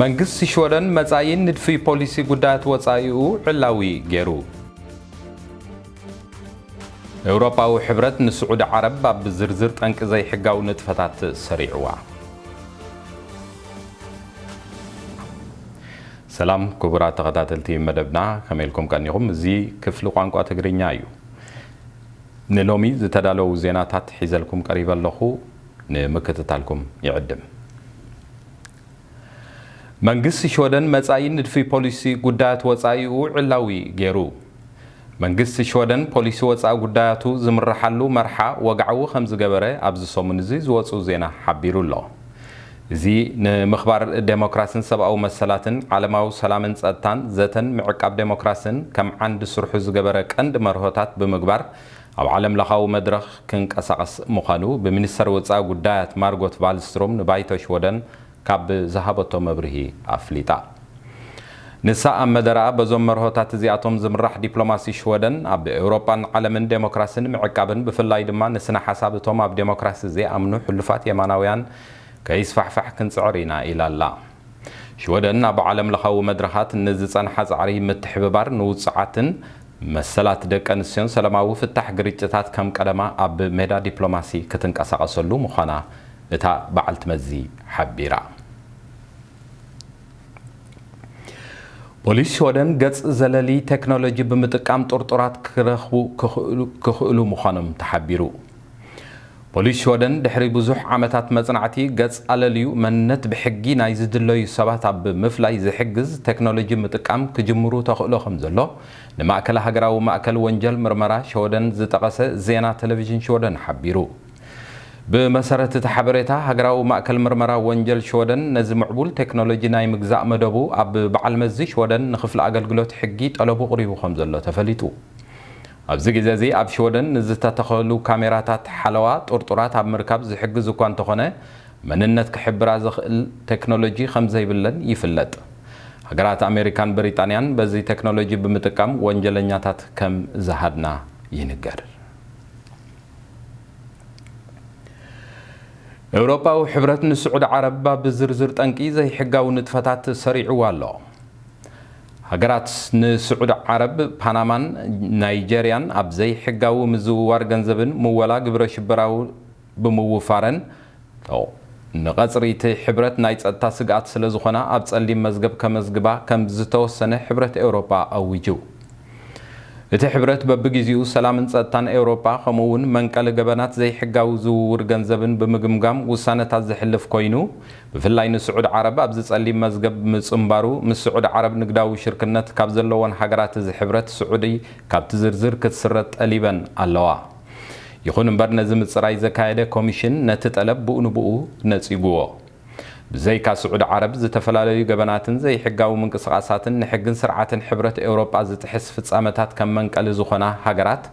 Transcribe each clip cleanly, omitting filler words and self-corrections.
መንግስት ሽወደን መጻይን ንድፊ ፖሊሲ ጉዳያት ወጻኢኡ ዕላዊ ገይሩ ኤውሮፓዊ ሕብረት ንስዑድ ዓረብ ኣብ ዝርዝር ጠንቂ ዘይሕጋው ንጥፈታት ሰሪዕዋ ሰላም ክቡራት ተኸታተልቲ መደብና ከመይልኩም ቀኒኹም እዚ ክፍሊ ቋንቋ ትግርኛ እዩ ንሎሚ ዝተዳለው ዜናታት ሒዘልኩም ቀሪበ ኣለኹ ንምክትታልኩም ይዕድም መንግስት ሽወደን መጻይን ንድፊ ፖሊሲ ጉዳያት ወጻኢኡ ዕላዊ ገይሩ መንግስት ሽወደን ፖሊሲ ወጻኢ ጉዳያቱ ዝምርሓሉ መርሓ ወግዓዊ ከም ዝገበረ ኣብዚ ሰሙን እዚ ዝወፁ ዜና ሓቢሩ ኣሎ እዚ ንምኽባር ዴሞክራሲን ሰብኣዊ መሰላትን ዓለማዊ ሰላምን ጸጥታን ዘተን ምዕቃብ ዴሞክራሲን ከም ዓንዲ ስርሑ ዝገበረ ቀንዲ መርሆታት ብምግባር ኣብ ዓለም ለኻዊ መድረኽ ክንቀሳቐስ ምዃኑ ብሚኒስተር ወጻኢ ጉዳያት ማርጎት ቫልስትሮም ንባይቶ ሽወደን ካብ ዝሃበቶ መብርሂ ኣፍሊጣ ንሳ ኣብ መደራ በዞም መርሆታት እዚኣቶም ዝምራሕ ዲፕሎማሲ ሽወደን ኣብ ኤውሮፓን ዓለምን ዴሞክራሲን ምዕቃብን ብፍላይ ድማ ንስነ ሓሳብ እቶም ኣብ ዴሞክራሲ ዘይኣምኑ ሕሉፋት የማናውያን ከይስፋሕፋሕ ክንፅዕር ኢና ኢላ ኣላ ሽወደን ኣብ ዓለም ለኻዊ መድረኻት ንዝፀንሐ ፃዕሪ ምትሕብባር ንውፅዓትን መሰላት ደቂ ኣንስትዮን ሰላማዊ ፍታሕ ግርጭታት ከም ቀደማ ኣብ ሜዳ ዲፕሎማሲ ክትንቀሳቐሰሉ ምዃና እታ በዓልቲ መዚ ሓቢራ ፖሊስ ሽወደን ገጽ ዘለሊ ቴክኖሎጂ ብምጥቃም ጡርጡራት ክኽእሉ ምዃኖም ተሓቢሩ ፖሊስ ሽወደን ድሕሪ ብዙሕ ዓመታት መጽናዕቲ ገጽ ኣለልዩ መንነት ብሕጊ ናይ ዝድለዩ ሰባት ኣብ ምፍላይ ዝሕግዝ ቴክኖሎጂ ምጥቃም ክጅምሩ ተኽእሎ ከም ዘሎ ንማእከል ሃገራዊ ማእከል ወንጀል ምርመራ ሽወደን ዝጠቐሰ ዜና ቴሌቪዥን ሽወደን ሓቢሩ بمسارة تحبرتها هجراو مأكل مرمرة وانجل شودن نزم معبول تكنولوجي نايم جزاء مدبو أب بعلمزي شودن نخف العقل قلوت حقي طلبو قريبو خمس الله تفليتو أبزق زي أب شودن نزتا تخلو كاميرات حلوات أرطورات أب مركب زي حق زكوان تخنة من النت كحب رازق التكنولوجي خمسة بلن يفلت هجرات أمريكان بريطانيان بزي تكنولوجي بمتكم وانجلنياتات كم زهدنا ينقر ኤውሮፓዊ ሕብረት ንስዑድ ዓረብ ብዝርዝር ጠንቂ ዘይሕጋው ንጥፈታት ሰሪዕዋ ኣሎ ሃገራት ንስዑድ ዓረብ ፓናማን ናይጀርያን ኣብ ዘይሕጋው ምዝውዋር ገንዘብን ምወላ ግብረ ሽበራዊ ብምውፋረን ንቐጽሪ እቲ ሕብረት ናይ ጸጥታ ስግኣት ስለ ዝኾነ ኣብ ጸሊም መዝገብ ከመዝግባ ከም ዝተወሰነ ሕብረት ኤውሮፓ ኣውጁ እቲ ሕብረት በብግዚኡ ሰላምን ጸጥታን ኤውሮፓ ከምኡውን መንቀል ገበናት ዘይሕጋው ዝውውር ገንዘብን ብምግምጋም ውሳነታት ዝሕልፍ ኮይኑ ብፍላይ ንስዑድ ዓረብ ኣብ ዝጸሊም መዝገብ ምጽምባሩ ምስ ስዑድ ዓረብ ንግዳዊ ሽርክነት ካብ ዘለዎን ሃገራት እዚ ሕብረት ስዑዲ ካብቲ ዝርዝር ክትስረጥ ጠሊበን ኣለዋ ይኹን እምበር ነዚ ምጽራይ ዘካየደ ኮሚሽን ነቲ ጠለብ ብኡ ንብኡ ነጺጉዎ ብዘይካ ስዑድ ዓረብ ዝተፈላለዩ ገበናትን ዘይሕጋው ምንቅስቓሳትን ንሕግን ስርዓትን ሕብረት ኤውሮፓ ዝትሕስ ፍጻመታት ከም መንቀሊ ዝኾና ሃገራት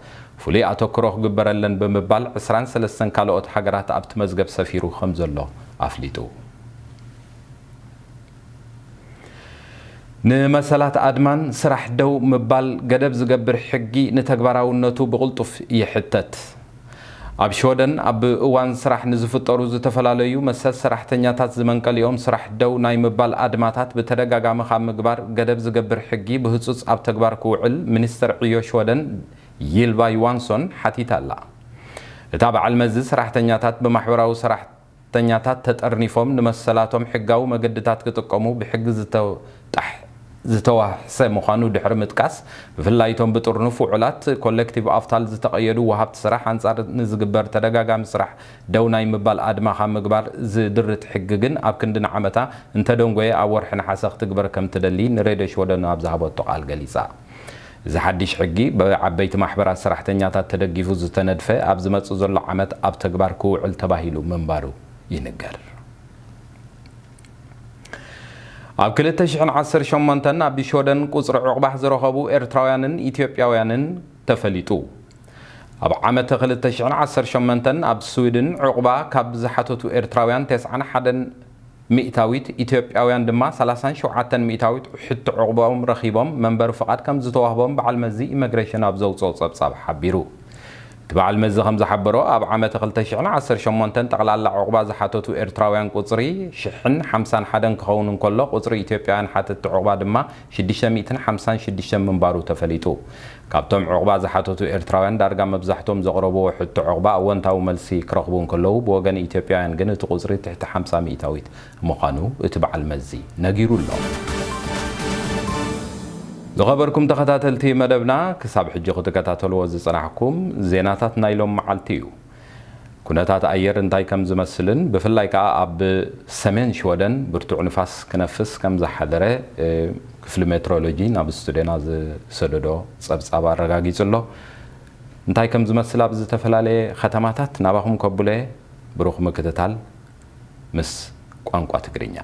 ፍሉይ ኣተኩሮ ክግበረለን ብምባል 23 ካልኦት ሃገራት ኣብቲ መዝገብ ሰፊሩ ከም ዘሎ ኣፍሊጡ ንመሰላት ኣድማን ስራሕ ደው ምባል ገደብ ዝገብር ሕጊ ንተግባራውነቱ ብቕልጡፍ ይሕተት ኣብ ሽወደን ኣብ እዋን ስራሕ ንዝፍጠሩ ዝተፈላለዩ መሰል ሰራሕተኛታት ዝመንቀሊኦም ስራሕ ደው ናይ ምባል ኣድማታት ብተደጋጋሚ ካብ ምግባር ገደብ ዝገብር ሕጊ ብህፁፅ ኣብ ተግባር ክውዕል ሚኒስተር ዕዮ ሽወደን ይልባ ዮዋንሶን ሓቲታ ኣላ እታ በዓል መዚ ሰራሕተኛታት ብማሕበራዊ ሰራሕተኛታት ተጠርኒፎም ንመሰላቶም ሕጋዊ መገድታት ክጥቀሙ ብሕጊ ዝተዋሕሰ ምዃኑ ድሕሪ ምጥቃስ ብፍላይቶም ብጥርኑፍ ውዕላት ኮሌክቲቭ ኣፍታል ዝተቐየዱ ወሃብቲ ስራሕ ኣንጻር ንዝግበር ተደጋጋሚ ስራሕ ደው ናይ ምባል ኣድማ ካብ ምግባር ዝድርት ሕጊ ግን ኣብ ክንድን ዓመታ እንተደንጎየ ኣብ ወርሒ ነሓሰ ክትግበር ከም ትደሊ ንሬድዮ ሽወደን ኣብ ዝሃበቶ ቃል ገሊጻ እዚ ሓድሽ ሕጊ ብዓበይቲ ማሕበራት ሰራሕተኛታት ተደጊፉ ዝተነድፈ ኣብ ዝመጽእ ዘሎ ዓመት ኣብ ተግባር ክውዕል ተባሂሉ ምንባሩ ይንገር ኣብ 2018 ኣብ ሽወደን ቁጽሪ ዕቑባህ ዝረኸቡ ኤርትራውያንን ኢትዮጵያውያንን ተፈሊጡ ኣብ ዓመት 2018 ኣብ ስዊድን ዕቑባ ካብ ዝሓተቱ ኤርትራውያን 91 ሚእታዊት ኢትዮጵያውያን ድማ 37 ሚእታዊት ሕቶ ዕቑባኦም ረኺቦም መንበሪ ፍቓድ ከም ዝተዋህቦም በዓል መዚ ኢሚግሬሽን ኣብ ዘውፅኦ ጸብጻብ ሓቢሩ እቲ تبع المزخم زحبرو أب عام تقلتشعنا عصر شمونتن تقلال عقبة زحاتو إرتراويان قصري شحن 51 كخون كله قصري إثيوبيان حتى عقبة دما 656 منبارو تفليتو كابتم عقبة زحاتو إرتراويان دارجا مبزحتهم زغربو حتى عقبة أونتاو ملسي كرخبون كله بوجن إثيوبيان جنت قصري تحت 500 تويت مقانو تبع المزي نجيرو الله زغبركم تخطاتلتي مدبنا كساب حجي تكتاتلو زصنعكم زيناتات نايلوم معلتيو كنتات اير انتاي كم زمسلن بفلاي كا اب سمين شودن برتوع نفاس كنفس كم زحدره كفل مترولوجي ناب ستودينا سددو صبصاب አረጋጊጽሎ انتاي كم زمسلا بزتفلالي ختماتات ناباهم كبله بروخ مكتتال مس ቋንቋ ትግርኛ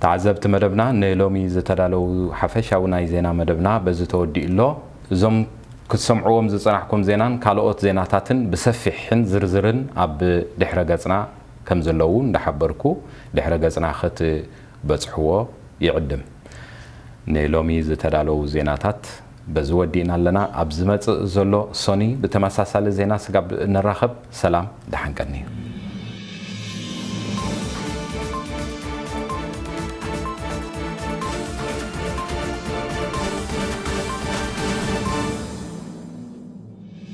تعذبت مدبنا نلومي زتدالو حفشاو ناي زينا مدبنا بزتودي إلو زم كتسمعوهم زصنعكم زينان كالوت زيناتاتن بسفحن زرزرن اب دحره غصنا كم زلو ندحبركو دحره غصنا خت بصحو يعدم نلومي زتدالو زيناتات بزودينا لنا اب زمص زلو سوني بتمساسل زينا سغاب نراخب سلام دحنقني